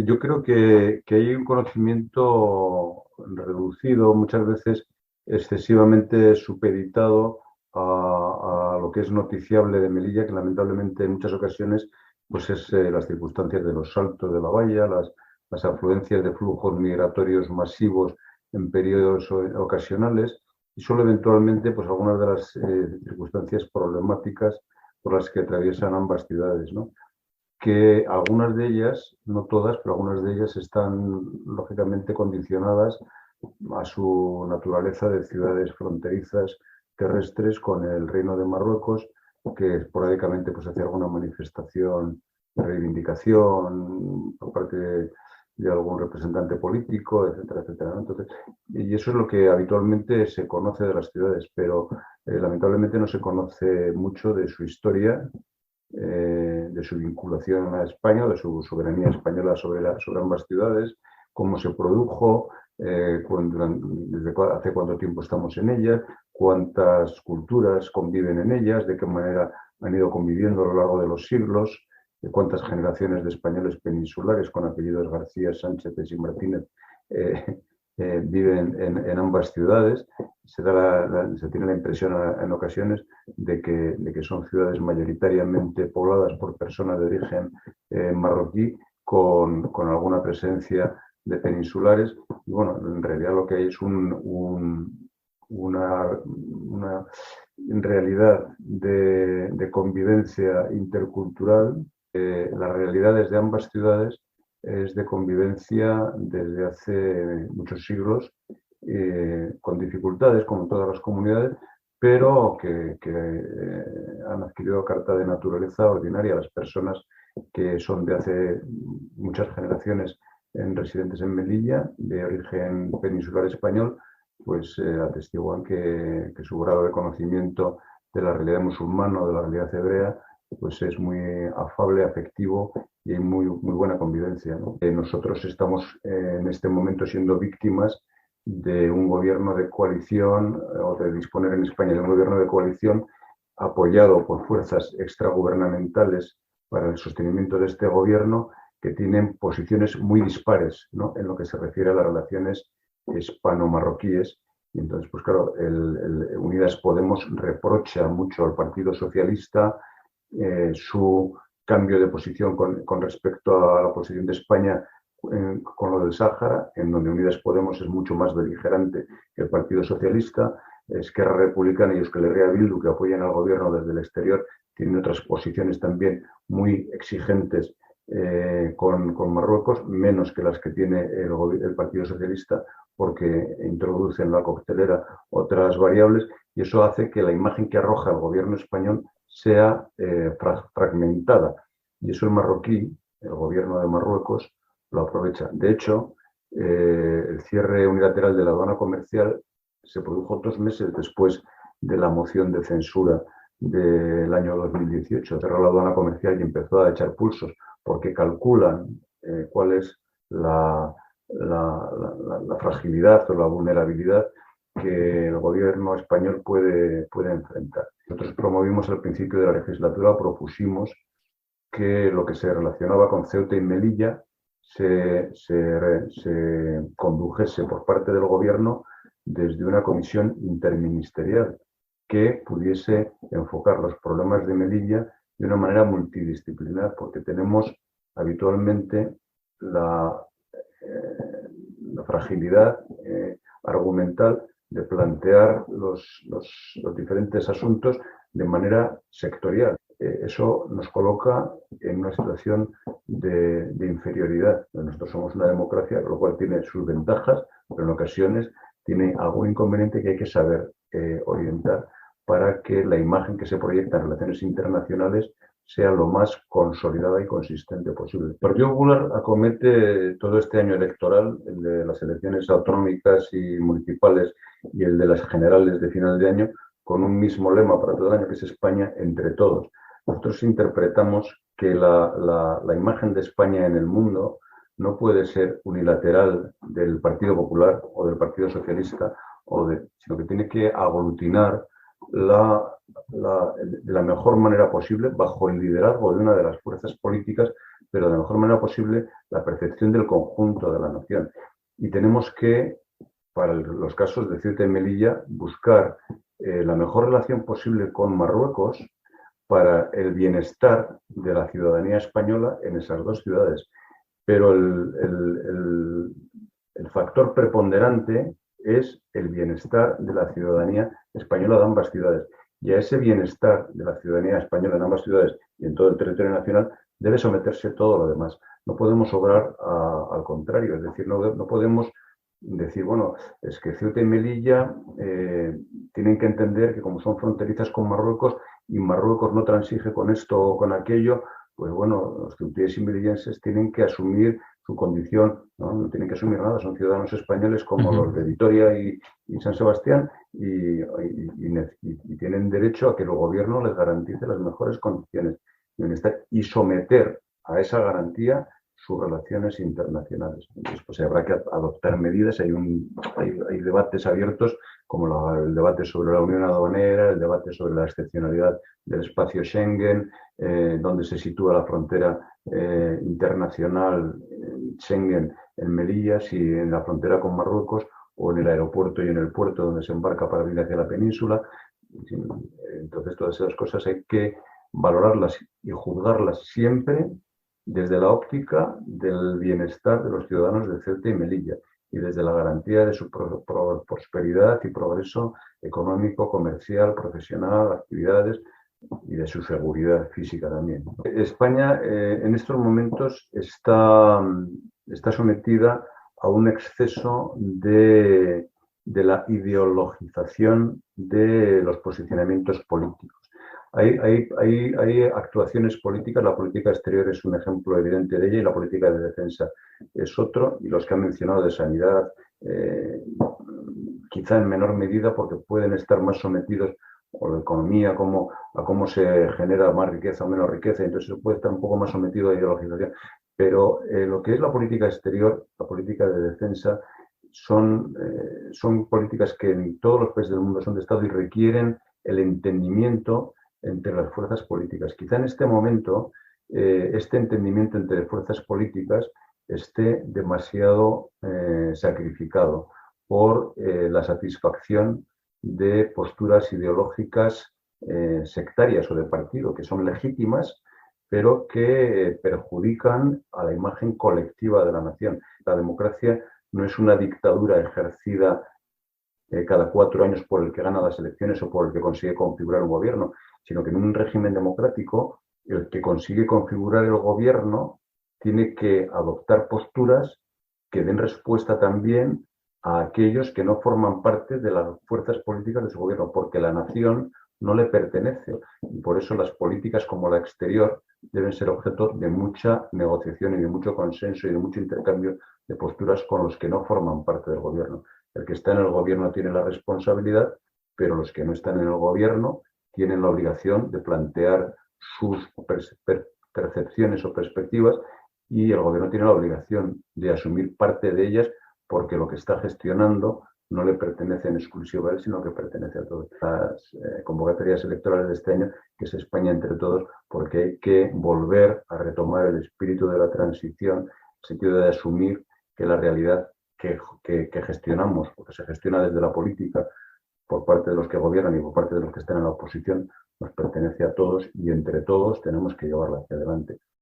yo creo que hay un conocimiento reducido, muchas veces excesivamente supeditado a lo que es noticiable de Melilla, que lamentablemente en muchas ocasiones pues es las circunstancias de los saltos de la valla, las afluencias de flujos migratorios masivos en periodos ocasionales y solo eventualmente pues algunas de las circunstancias problemáticas por las que atraviesan ambas ciudades, ¿no? Que algunas de ellas, no todas, pero algunas de ellas están lógicamente condicionadas a su naturaleza de ciudades fronterizas terrestres con el Reino de Marruecos, que esporádicamente pues, hace alguna manifestación de reivindicación por parte de algún representante político, etcétera, etcétera, ¿no? Entonces, y eso es lo que habitualmente se conoce de las ciudades, pero lamentablemente no se conoce mucho de su historia, de su vinculación a España, de su soberanía española sobre ambas ciudades, cómo se produjo, desde hace cuánto tiempo estamos en ellas, cuántas culturas conviven en ellas, de qué manera han ido conviviendo a lo largo de los siglos, de cuántas generaciones de españoles peninsulares con apellidos García, Sánchez y Martínez viven en ambas ciudades. Se tiene la impresión en ocasiones de que son ciudades mayoritariamente pobladas por personas de origen marroquí con alguna presencia de peninsulares. Y bueno, en realidad lo que hay es una realidad de convivencia intercultural. Las realidades de ambas ciudades es de convivencia desde hace muchos siglos, con dificultades como en todas las comunidades, pero que han adquirido carta de naturaleza ordinaria. Las personas que son de hace muchas generaciones residentes en Melilla, de origen peninsular español, pues atestiguan que su grado de conocimiento de la realidad musulmana o de la realidad hebrea pues es muy afable, afectivo y hay muy buena convivencia, ¿no? Nosotros estamos en este momento siendo víctimas de un gobierno de coalición, o de disponer en España de un gobierno de coalición apoyado por fuerzas extragubernamentales para el sostenimiento de este gobierno, que tienen posiciones muy dispares, ¿no?, en lo que se refiere a las relaciones hispano-marroquíes. Y entonces, pues claro, Unidas Podemos reprocha mucho al Partido Socialista su cambio de posición con respecto a la posición de España con lo del Sáhara, en donde Unidas Podemos es mucho más beligerante que el Partido Socialista. Esquerra Republicana y Euskal Herria Bildu, que apoyan al gobierno desde el exterior, tienen otras posiciones también muy exigentes con Marruecos, menos que las que tiene el Partido Socialista, porque introducen en la coctelera otras variables, y eso hace que la imagen que arroja el gobierno español sea fragmentada. Y eso el marroquí, el gobierno de Marruecos, lo aprovecha. De hecho, el cierre unilateral de la aduana comercial se produjo 2 meses después de la moción de censura del año 2018. Cerró la aduana comercial y empezó a echar pulsos, porque calculan cuál es la fragilidad o la vulnerabilidad que el gobierno español puede enfrentar. Nosotros promovimos al principio de la legislatura, propusimos que lo que se relacionaba con Ceuta y Melilla se condujese por parte del gobierno desde una comisión interministerial que pudiese enfocar los problemas de Melilla de una manera multidisciplinar, porque tenemos habitualmente la fragilidad argumental de plantear los diferentes asuntos de manera sectorial. Eso nos coloca en una situación de inferioridad. Nosotros somos una democracia, lo cual tiene sus ventajas, pero en ocasiones tiene algún inconveniente que hay que saber orientar para que la imagen que se proyecta en relaciones internacionales sea lo más consolidada y consistente posible. El Partido Popular acomete todo este año electoral, el de las elecciones autonómicas y municipales y el de las generales de final de año, con un mismo lema para todo el año, que es España entre todos. Nosotros interpretamos que la imagen de España en el mundo no puede ser unilateral del Partido Popular o del Partido Socialista, sino que tiene que aglutinar de la mejor manera posible bajo el liderazgo de una de las fuerzas políticas pero de la mejor manera posible, la percepción del conjunto de la nación. Y tenemos que, para los casos de Ceuta y Melilla, buscar la mejor relación posible con Marruecos para el bienestar de la ciudadanía española en esas dos ciudades. Pero el factor preponderante es el bienestar de la ciudadanía española de ambas ciudades. Y a ese bienestar de la ciudadanía española en ambas ciudades y en todo el territorio nacional debe someterse todo lo demás. No podemos obrar al contrario, es decir, no podemos decir, bueno, es que Ceuta y Melilla tienen que entender que como son fronterizas con Marruecos y Marruecos no transige con esto o con aquello, pues bueno, los ceutíes y melillenses tienen que asumir su condición, no tienen que asumir nada, son ciudadanos españoles como los de Vitoria y San Sebastián y tienen derecho a que el gobierno les garantice las mejores condiciones de bienestar y someter a esa garantía sus relaciones internacionales. Entonces, pues habrá que adoptar medidas, hay debates abiertos como el debate sobre la unión aduanera, el debate sobre la excepcionalidad del espacio Schengen, donde se sitúa la frontera internacional Schengen en Melilla, si en la frontera con Marruecos o en el aeropuerto y en el puerto donde se embarca para venir hacia la península. Entonces, todas esas cosas hay que valorarlas y juzgarlas siempre desde la óptica del bienestar de los ciudadanos de Ceuta y Melilla y desde la garantía de su prosperidad y progreso económico, comercial, profesional, actividades y de su seguridad física también. España en estos momentos está sometida a un exceso de la ideologización de los posicionamientos políticos. Hay actuaciones políticas, la política exterior es un ejemplo evidente de ella y la política de defensa es otro, y los que han mencionado de sanidad, quizá en menor medida porque pueden estar más sometidos o la economía, a cómo se genera más riqueza o menos riqueza, entonces se puede estar un poco más sometido a ideologización. Pero lo que es la política exterior, la política de defensa, son políticas que en todos los países del mundo son de Estado y requieren el entendimiento entre las fuerzas políticas. Quizá en este momento este entendimiento entre fuerzas políticas esté demasiado sacrificado por la satisfacción de posturas ideológicas sectarias o de partido, que son legítimas, pero que perjudican a la imagen colectiva de la nación. La democracia no es una dictadura ejercida cada 4 años por el que gana las elecciones o por el que consigue configurar un gobierno, sino que en un régimen democrático el que consigue configurar el gobierno tiene que adoptar posturas que den respuesta también a aquellos que no forman parte de las fuerzas políticas de su gobierno, porque la nación no le pertenece. Y por eso las políticas como la exterior deben ser objeto de mucha negociación y de mucho consenso y de mucho intercambio de posturas con los que no forman parte del gobierno. El que está en el gobierno tiene la responsabilidad, pero los que no están en el gobierno tienen la obligación de plantear sus percepciones o perspectivas y el gobierno tiene la obligación de asumir parte de ellas porque lo que está gestionando no le pertenece en exclusiva a él, sino que pertenece a todos. Las convocatorias electorales de este año, que es España entre todos, porque hay que volver a retomar el espíritu de la transición, en el sentido de asumir que la realidad que gestionamos, porque se gestiona desde la política, por parte de los que gobiernan y por parte de los que están en la oposición, nos pertenece a todos y entre todos tenemos que llevarla hacia adelante.